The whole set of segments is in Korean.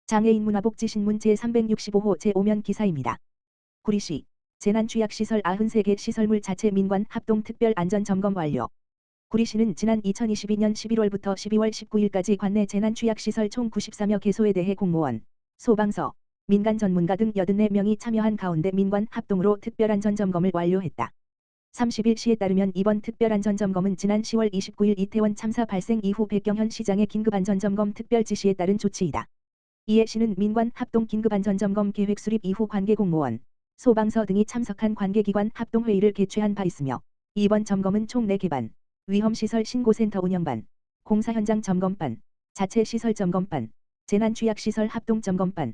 장애인 문화복지신문 제365호 제5면 기사입니다. 구리시 재난취약시설 93개 시설물 자체 민관 합동 특별 안전점검 완료. 구리시는 지난 2022년 11월부터 12월 19일까지 관내 재난취약시설 총 94여 개소에 대해 공무원, 소방서, 민간 전문가 등 84명이 참여한 가운데 민관 합동으로 특별안전점검을 완료했다. 30일 시에 따르면 이번 특별안전점검은 지난 10월 29일 이태원 참사 발생 이후 백경현 시장의 긴급안전점검 특별 지시에 따른 조치이다. 이에 시는 민관 합동 긴급안전점검 계획 수립 이후 관계 공무원, 소방서 등이 참석한 관계기관 합동회의를 개최한 바 있으며 이번 점검은 총 4개 반, 위험시설 신고센터 운영반, 공사 현장 점검반, 자체 시설 점검반, 재난취약시설 합동점검반을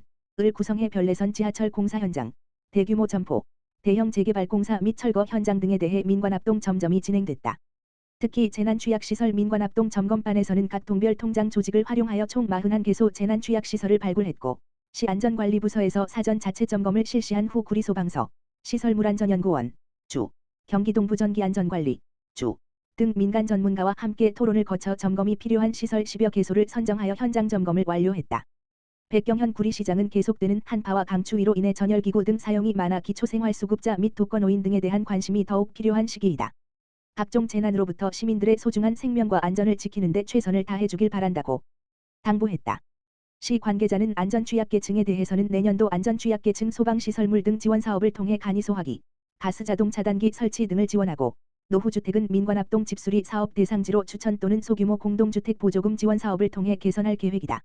구성해 별내선 지하철 공사 현장, 대규모 점포, 대형 재개발 공사 및 철거 현장 등에 대해 민관합동 점검이 진행됐다. 특히 재난취약시설 민관합동 점검반에서는 각 동별 통장 조직을 활용하여 총 41개소 재난취약시설을 발굴했고 시 안전관리부서에서 사전 자체 점검을 실시한 후 구리소방서, 시설물안전연구원, 주, 경기동부 전기안전관리, 주 등 민간 전문가와 함께 토론을 거쳐 점검이 필요한 시설 10여 개소를 선정하여 현장 점검을 완료했다. 백경현 구리시장은 계속되는 한파와 강추위로 인해 전열기구 등 사용이 많아 기초생활수급자 및 독거노인 등에 대한 관심이 더욱 필요한 시기이다. 각종 재난으로부터 시민들의 소중한 생명과 안전을 지키는 데 최선을 다해주길 바란다고 당부했다. 시 관계자는 안전취약계층에 대해서는 내년도 안전취약계층 소방시설물 등 지원사업을 통해 간이소화기, 가스자동 차단기 설치 등을 지원하고 노후주택은 민관합동 집수리 사업 대상지로 추천 또는 소규모 공동주택 보조금 지원사업을 통해 개선할 계획이다.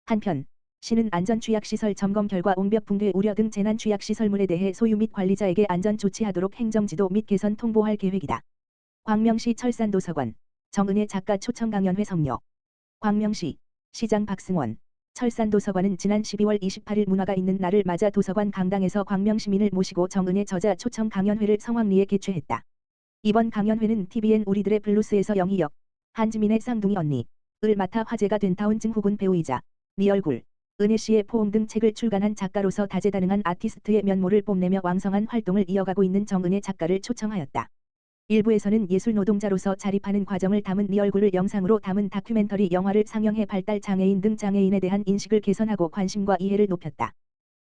한편 시는 안전취약시설 점검 결과 옹벽 붕괴 우려 등 재난취약시설물에 대해 소유 및 관리자에게 안전 조치하도록 행정지도 및 개선 통보할 계획이다. 광명시 철산도서관, 정은혜 작가 초청 강연회 성료. 광명시, 시장 박승원, 철산도서관은 지난 12월 28일 문화가 있는 날을 맞아 도서관 강당에서 광명시민을 모시고 정은혜 저자 초청 강연회를 성황리에 개최했다. 이번 강연회는 TVN 우리들의 블루스에서 영희역, 한지민의 쌍둥이 언니를 맡아 화제가 된 타운증후군 배우이자 네 얼굴, 은혜씨의 포옹 등 책을 출간한 작가로서 다재다능한 아티스트의 면모를 뽐내며 왕성한 활동을 이어가고 있는 정은혜 작가를 초청하였다. 일부에서는 예술노동자로서 자립하는 과정을 담은 네 얼굴을 영상으로 담은 다큐멘터리 영화를 상영해 발달 장애인 등 장애인에 대한 인식을 개선하고 관심과 이해를 높였다.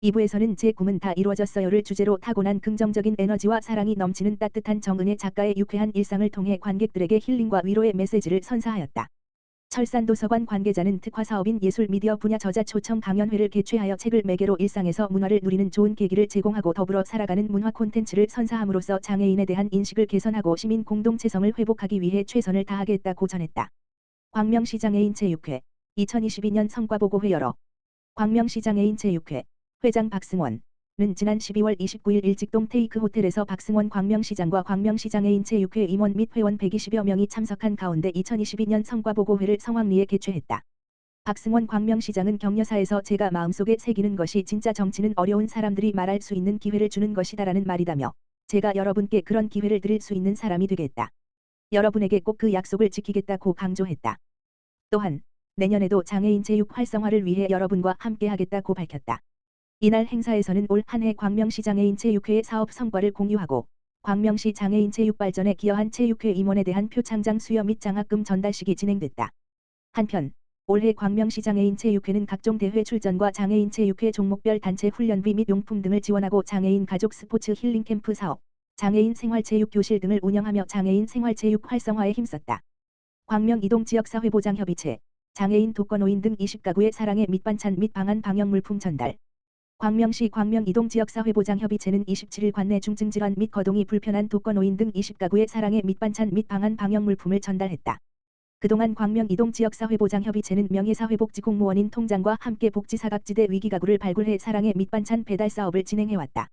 2부에서는 제 꿈은 다 이루어졌어요를 주제로 타고난 긍정적인 에너지와 사랑이 넘치는 따뜻한 정은혜 작가의 유쾌한 일상을 통해 관객들에게 힐링과 위로의 메시지를 선사하였다. 철산도서관 관계자는 특화사업인 예술미디어 분야 저자 초청 강연회를 개최하여 책을 매개로 일상에서 문화를 누리는 좋은 계기를 제공하고 더불어 살아가는 문화 콘텐츠를 선사함으로써 장애인에 대한 인식을 개선하고 시민 공동체성을 회복하기 위해 최선을 다하겠다고 전했다. 광명시 장애인 체육회 2022년 성과보고회 열어 광명시 장애인 체육회 회장 박승원은 지난 12월 29일 일직동 테이크 호텔에서 박승원 광명시장과 광명시 장애인 체육회 임원 및 회원 120여 명이 참석한 가운데 2022년 성과보고회를 성황리에 개최했다. 박승원 광명시장은 격려사에서 제가 마음속에 새기는 것이 진짜 정치는 어려운 사람들이 말할 수 있는 기회를 주는 것이다라는 말이다며 제가 여러분께 그런 기회를 드릴 수 있는 사람이 되겠다. 여러분에게 꼭 그 약속을 지키겠다고 강조했다. 또한 내년에도 장애인 체육 활성화를 위해 여러분과 함께하겠다고 밝혔다. 이날 행사에서는 올 한 해 광명시 장애인 체육회의 사업 성과를 공유하고 광명시 장애인 체육 발전에 기여한 체육회 임원에 대한 표창장 수여 및 장학금 전달식이 진행됐다. 한편 올해 광명시 장애인 체육회는 각종 대회 출전과 장애인 체육회 종목별 단체 훈련비 및 용품 등을 지원하고 장애인 가족 스포츠 힐링 캠프 사업, 장애인 생활체육 교실 등을 운영하며 장애인 생활체육 활성화에 힘썼다. 광명 이동지역사회보장협의체, 장애인 독거노인 등 20가구의 사랑의 밑반찬 및 방한 방역물품 전달. 광명시 광명이동지역사회보장협의체는 27일 관내 중증질환 및 거동이 불편한 독거노인 등 20가구의 사랑의 밑반찬 및 방한 방역물품을 전달했다. 그동안 광명이동지역사회보장협의체는 명예사회복지공무원인 통장과 함께 복지사각지대 위기가구를 발굴해 사랑의 밑반찬 배달 사업을 진행해왔다.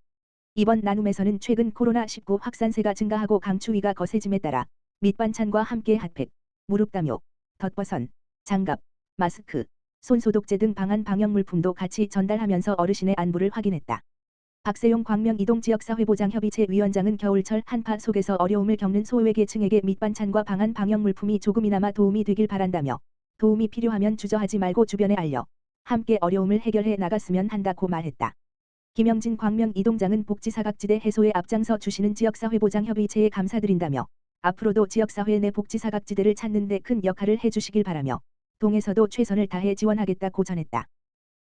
이번 나눔에서는 최근 코로나19 확산세가 증가하고 강추위가 거세짐에 따라 밑반찬과 함께 핫팩, 무릎담요, 덧버선, 장갑, 마스크, 손소독제 등 방한 방역물품도 같이 전달하면서 어르신의 안부를 확인했다. 박세용 광명이동지역사회보장협의체 위원장은 겨울철 한파 속에서 어려움을 겪는 소외계층에게 밑반찬과 방한 방역물품이 조금이나마 도움이 되길 바란다며 도움이 필요하면 주저하지 말고 주변에 알려 함께 어려움을 해결해 나갔으면 한다고 말했다. 김영진 광명이동장은 복지사각지대 해소에 앞장서 주시는 지역사회보장협의체에 감사드린다며 앞으로도 지역사회 내 복지사각지대를 찾는 데 큰 역할을 해주시길 바라며 동에서도 최선을 다해 지원하겠다고 전했다.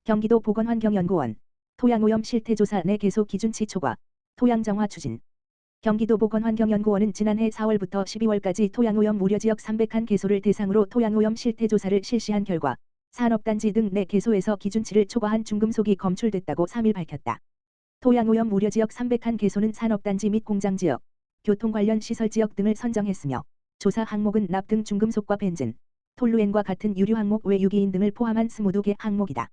경기도 보건환경연구원 토양오염 실태조사 내 개소 기준치 초과, 토양정화 추진. 경기도 보건환경연구원은 지난해 4월부터 12월까지 토양오염 우려지역 301 개소를 대상으로 토양오염 실태조사를 실시한 결과 산업단지 등 내 개소에서 기준치를 초과한 중금속이 검출됐다고 3일 밝혔다. 토양오염 우려지역 301 개소는 산업단지 및 공장지역, 교통 관련 시설지역 등을 선정했으며 조사 항목은 납 등 중금속과 벤젠, 톨루엔과 같은 유류 항목 외 유기인 등을 포함한 22개 항목이다.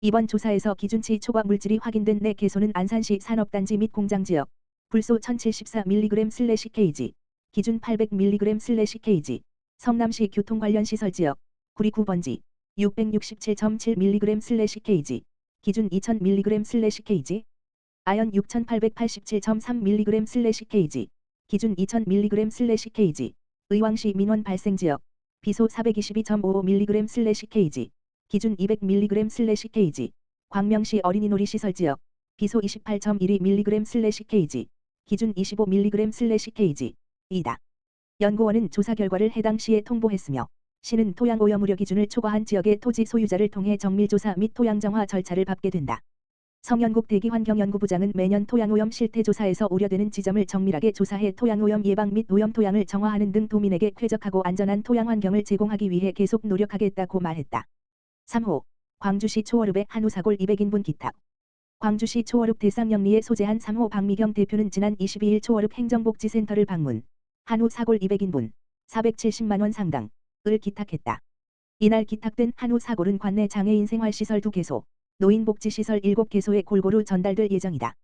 이번 조사에서 기준치 초과 물질이 확인된 내 개소는 안산시 산업단지 및 공장지역, 불소 1074mg/kg, 기준 800mg/kg, 성남시 교통 관련 시설지역, 구리 9번지, 667.7mg/kg, 기준 2000mg/kg, 아연 6887.3mg/kg, 기준 2000mg/kg, 의왕시 민원 발생지역, 비소 422.55mg/kg, 기준 200mg/kg, 광명시 어린이놀이 시설지역, 비소 28.12mg/kg, 기준 25mg/kg, 이다. 연구원은 조사 결과를 해당 시에 통보했으며 시는 토양오염 우려 기준을 초과한 지역의 토지 소유자를 통해 정밀조사 및 토양정화 절차를 밟게 된다. 성연국 대기환경연구부장은 매년 토양오염 실태조사에서 우려되는 지점을 정밀하게 조사해 토양오염 예방 및 오염 토양을 정화하는 등 도민에게 쾌적하고 안전한 토양 환경을 제공하기 위해 계속 노력하겠다고 말했다. 3호 광주시 초월읍의 한우사골 200인분 기탁. 광주시 초월읍 대쌍영리에 소재한 3호 박미경 대표는 지난 22일 초월읍 행정복지센터를 방문, 한우사골 200인분, 470만원 상당을 기탁했다. 이날 기탁된 한우사골은 관내 장애인 생활시설 2개소, 노인복지시설 7개소에 골고루 전달될 예정이다.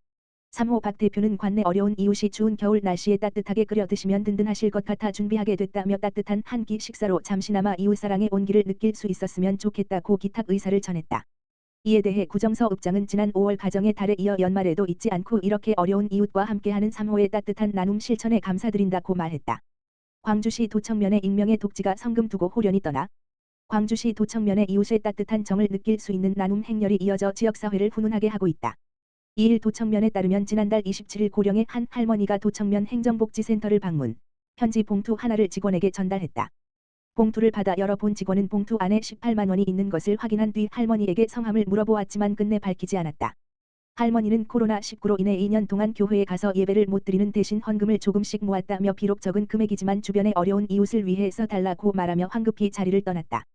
3호 박 대표는 관내 어려운 이웃이 추운 겨울 날씨에 따뜻하게 끓여 드시면 든든하실 것 같아 준비하게 됐다며 따뜻한 한 끼 식사로 잠시나마 이웃사랑의 온기를 느낄 수 있었으면 좋겠다고 기탁 의사를 전했다. 이에 대해 구정서 읍장은 지난 5월 가정의 달에 이어 연말에도 잊지 않고 이렇게 어려운 이웃과 함께하는 3호의 따뜻한 나눔 실천에 감사드린다고 말했다. 광주시 도청면의 익명의 독지가 성금 두고 호련히 떠나 광주시 도청면의 이웃의 따뜻한 정을 느낄 수 있는 나눔 행렬이 이어져 지역사회를 훈훈하게 하고 있다. 2일 도청면에 따르면 지난달 27일 고령의 한 할머니가 도청면 행정복지센터를 방문, 편지 봉투 하나를 직원에게 전달했다. 봉투를 받아 열어본 직원은 봉투 안에 18만 원이 있는 것을 확인한 뒤 할머니에게 성함을 물어보았지만 끝내 밝히지 않았다. 할머니는 코로나19로 인해 2년 동안 교회에 가서 예배를 못 드리는 대신 헌금을 조금씩 모았다며 비록 적은 금액이지만 주변의 어려운 이웃을 위해 써달라고 말하며 황급히 자리를 떠났다.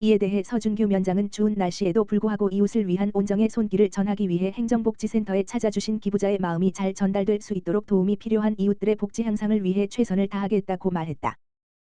이에 대해 서준규 면장은 추운 날씨에도 불구하고 이웃을 위한 온정의 손길을 전하기 위해 행정복지센터에 찾아주신 기부자의 마음이 잘 전달될 수 있도록 도움이 필요한 이웃들의 복지 향상을 위해 최선을 다하겠다고 말했다.